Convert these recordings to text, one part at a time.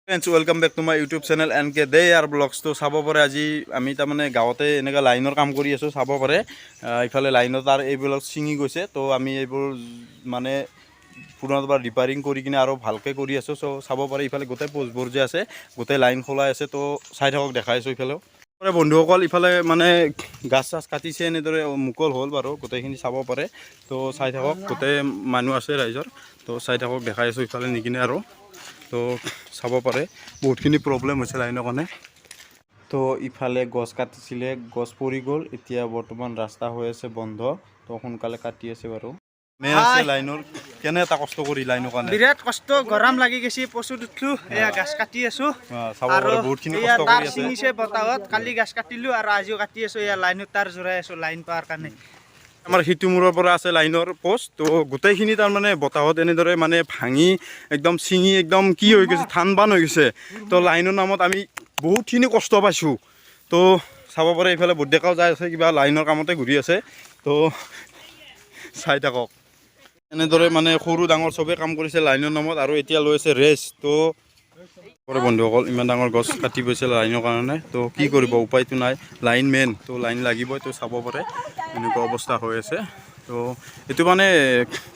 Friends welcome back to my YouTube channel N K De আৰ ব্লগছটো চাব পাৰে। আজি আমি তাৰমানে গাঁৱতে এনেকুৱা লাইনৰ কাম কৰি আছোঁ, চাব পাৰে। ইফালে লাইনৰ তাৰ এইবিলাক ছিঙি গৈছে, তো আমি এইবোৰ মানে পুনৰ পৰা ৰিপেয়াৰিং কৰি কিনে আৰু ভালকৈ কৰি আছোঁ। চ' চাব পাৰে ইফালে গোটেই পোষ্টবোৰ যে আছে, গোটেই লাইন খোলাই আছে। তো চাই থাকক, দেখাই আছোঁ ইফালেও। বন্ধুসকল ইফালে মানে গাছ চাছ কাটিছে, এনেদৰে মুকল হ'ল বাৰু, গোটেইখিনি চাব পাৰে। তো চাই থাকক, গোটেই মানুহ আছে ৰাইজৰ। তো চাই থাকক, দেখাই আছোঁ ইফালে নিকিনে আৰু। তো চাব পাৰে বহুতখিনি প্ৰব্লেম হৈছে লাইনৰ কাৰণে। তো ইফালে গছ কাটিছিলে, গছ পৰি গ'ল। এতিয়া বৰ্তমান ৰাস্তা হৈ আছে বন্ধ, তো সোনকালে কাটি আছে বাৰু। মেইন আছে লাইনৰ কেনে এটা কষ্ট কৰি লাইনৰ কাৰণে বিৰাট কষ্ট, গৰম লাগি গৈছে। পচুত উঠলো, এয়া গাছ কাটি আছো আৰু বহুতখিনি এয়া কষ্ট তাৰ কৰি আছে। ছিঙিছে বতাহত, কালি গাছ কাটিলো আৰু আজিও কাটি আছো। এয়া লাইনত তাৰ জোৰাই আছো লাইন পাৱাৰ কাৰণে। আমাৰ সিটোমূৰৰ পৰা আছে লাইনৰ পোষ্ট, তো গোটেইখিনি তাৰমানে বতাহত এনেদৰে মানে ভাঙি একদম ছিঙি একদম কি হৈ গৈছে, ধান বান হৈ গৈছে। তো লাইনৰ নামত আমি বহুতখিনি কষ্ট পাইছোঁ। তো চাব পাৰে ইফালে বৰ্ডেকাও যাই আছে, কিবা লাইনৰ কামতে ঘূৰি আছে। তো চাই থাকক, এনেদৰে মানে সৰু ডাঙৰ চবেই কাম কৰিছে লাইনৰ নামত, আৰু এতিয়া লৈ আছে ৰেষ্ট। তো বন্ধুসকল ইমান ডাঙৰ গছ কাটি গৈছে লাইনৰ কাৰণে, তো কি কৰিব, উপায়টো নাই। লাইন মেইন, তো লাইন লাগিবই। তো চাব পাৰে এনেকুৱা অৱস্থা হৈ আছে। তো এইটো মানে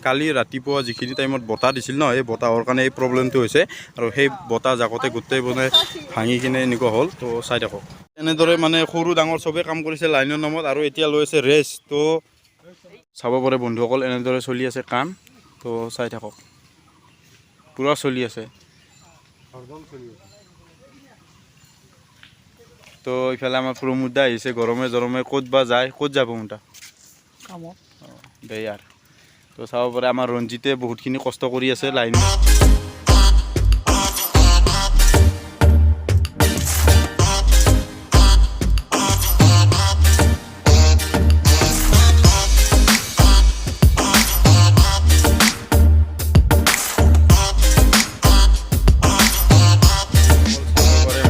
কালি ৰাতিপুৱা যিখিনি টাইমত বতাহ দিছিল ন, এই বতাহৰ কাৰণে এই প্ৰব্লেমটো হৈছে। আৰু সেই বতাহ জাকতে গোটেই মানে ভাঙি কিনে এনেকুৱা হ'ল। তো চাই থাকক, এনেদৰে মানে সৰু ডাঙৰ চবেই কাম কৰিছে লাইনৰ নামত, আৰু এতিয়া লৈ আছে ৰেষ্ট। তো চাব পাৰে বন্ধুসকল এনেদৰে চলি আছে কাম। তো চাই থাকক, পূৰা চলি আছে। তো ইফালে আমাৰ প্ৰমোদা আহিছে, গৰমে জৰমে ক'ত বা যায়, ক'ত যাব প্ৰমোদা কামত দে ইয়াৰ। তো চাব পাৰে আমাৰ ৰঞ্জিতে বহুতখিনি কষ্ট কৰি আছে লাইন।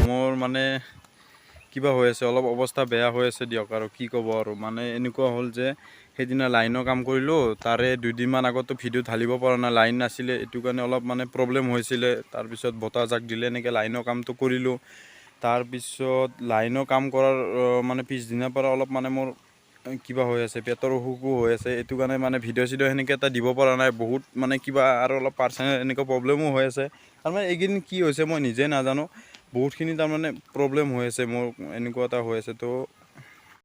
মোৰ মানে কিবা হৈ আছে, অলপ অৱস্থা বেয়া হৈ আছে দিয়ক। আৰু কি ক'ব, আৰু মানে এনেকুৱা হ'ল যে সেইদিনা লাইনৰ কাম কৰিলোঁ, তাৰে দুদিনমান আগতো ভিডিঅ' ঢালিব পৰা নাই, লাইন নাছিলে। এইটো কাৰণে অলপ মানে প্ৰব্লেম হৈছিলে। তাৰপিছত বতাহ জাক দিলে, এনেকৈ লাইনৰ কামটো কৰিলোঁ। তাৰপিছত লাইনৰ কাম কৰাৰ মানে পিছদিনাৰ পৰা অলপ মানে মোৰ কিবা হৈ আছে, পেটৰ অসুখো হৈ আছে। এইটো কাৰণে মানে ভিডিঅ' চিডিঅ' সেনেকৈ এটা দিব পৰা নাই। বহুত মানে কিবা আৰু অলপ পাৰ্চনেল এনেকুৱা প্ৰব্লেমো হৈ আছে। তাৰমানে এইকেইদিন কি হৈছে মই নিজে নাজানো, বহুতখিনি তাৰমানে প্ৰব্লেম হৈ আছে মোৰ, এনেকুৱা এটা হৈ আছে। তো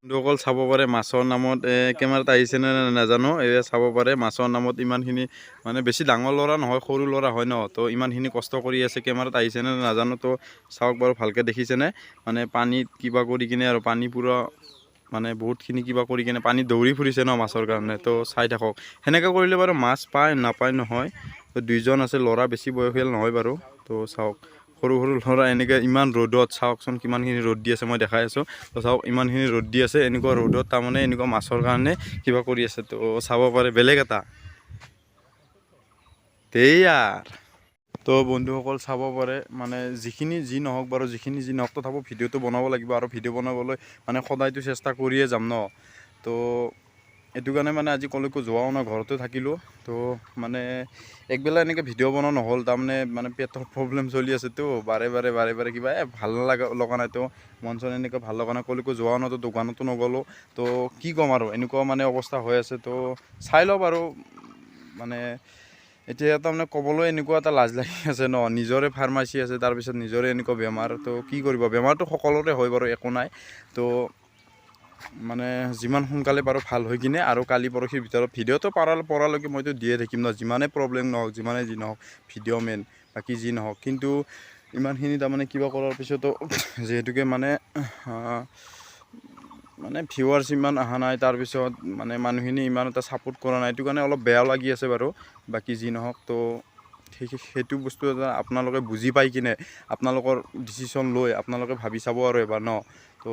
বন্ধুসকল চাব পাৰে মাছৰ নামত কেমেৰাত আহিছেনে নাজানো, চাব পাৰে মাছৰ নামত ইমানখিনি মানে বেছি ডাঙৰ ল'ৰা নহয়, সৰু ল'ৰা হয় ন। তো ইমানখিনি কষ্ট কৰি আছে, কেমেৰাত আহিছেনে নাজানো। তো চাওক বাৰু, ভালকৈ দেখিছেনে, মানে পানীত কিবা কৰি কিনে, আৰু পানী পূৰা মানে বহুতখিনি কিবা কৰি কিনে পানীত দৌৰি ফুৰিছে ন মাছৰ কাৰণে। তো চাই থাকক, সেনেকৈ কৰিলে বাৰু মাছ পায় নাপায় নহয়। তো দুইজন আছে ল'ৰা, বেছি বয়সীয়াল নহয় বাৰু। তো চাওক, সৰু সৰু ল'ৰা এনেকৈ ইমান ৰ'দত, চাওকচোন কিমানখিনি ৰ'দ দি আছে, মই দেখাই আছোঁ। তো চাওক ইমানখিনি ৰ'দ দি আছে, এনেকুৱা ৰ'দত তাৰমানে এনেকুৱা মাছৰ কাৰণে কিবা কৰি আছে। তো চাব পাৰে বেলেগ এটা দেয়াৰ। তো বন্ধুসকল চাব পাৰে, মানে যিখিনি যি নহওক বাৰু, যিখিনি যি নহওক তথাপি ভিডিঅ'টো বনাব লাগিব। আৰু ভিডিঅ' বনাবলৈ মানে সদায়তো চেষ্টা কৰিয়ে যাম ন। তো এইটো কাৰণে মানে আজি ক'লৈকো যোৱাও নাই, ঘৰতে থাকিলোঁ। তো মানে একবেলা এনেকৈ ভিডিঅ' বনোৱা নহ'ল, তাৰমানে পেটৰ প্ৰব্লেম চলি আছে। তো বাৰে বাৰে কিবা ভাল লগা নাই। তো মন চন এনেকৈ ভাল লগা নাই, ক'লৈকো যোৱাও নাই, তো দোকানতো নগ'লোঁ। তো কি ক'ম আৰু, এনেকুৱা মানে অৱস্থা হৈ আছে। তো চাই লওক আৰু, মানে এতিয়া তাৰমানে ক'বলৈ এনেকুৱা এটা লাজ লাগি আছে ন, নিজৰে ফাৰ্মাচী আছে, তাৰপিছত নিজৰে এনেকুৱা বেমাৰ। তো কি কৰিব, বেমাৰটো সকলোৰে হয় বাৰু, একো নাই। তো মানে যিমান সোনকালে বাৰু ভাল হৈ কিনে, আৰু কালি পৰহিৰ ভিতৰত ভিডিঅ'টো পৰালৈকে মইতো দিয়ে থাকিম ন, যিমানে প্ৰব্লেম নহওক, যিমানে যি নহওক, ভিডিঅ' মেইন, বাকী যি নহওক। কিন্তু ইমানখিনি তাৰমানে কিবা কৰাৰ পিছতো যিহেতুকে মানে ভিউৱাৰ্ছ ইমান অহা নাই, তাৰপিছত মানে মানুহখিনি ইমান এটা ছাপোৰ্ট কৰা নাই, এইটো কাৰণে অলপ বেয়াও লাগি আছে বাৰু। বাকী যি নহওক, তো সেইটো বস্তু এটা আপোনালোকে বুজি পাই কিনে আপোনালোকৰ ডিচিশ্যন লৈ আপোনালোকে ভাবি চাব আৰু এবাৰ ন। তো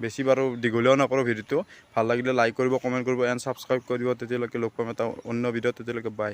বেছি বাৰু দীঘলীয়াও নকৰোঁ ভিডিঅ'টো, ভাল লাগিলে লাইক কৰিব, কমেণ্ট কৰিব, এণ্ড ছাবস্ক্ৰাইব কৰিব। তেতিয়ালৈকে লগ পাম এটা অন্য ভিডিঅ'ত, তেতিয়ালৈকে বাই।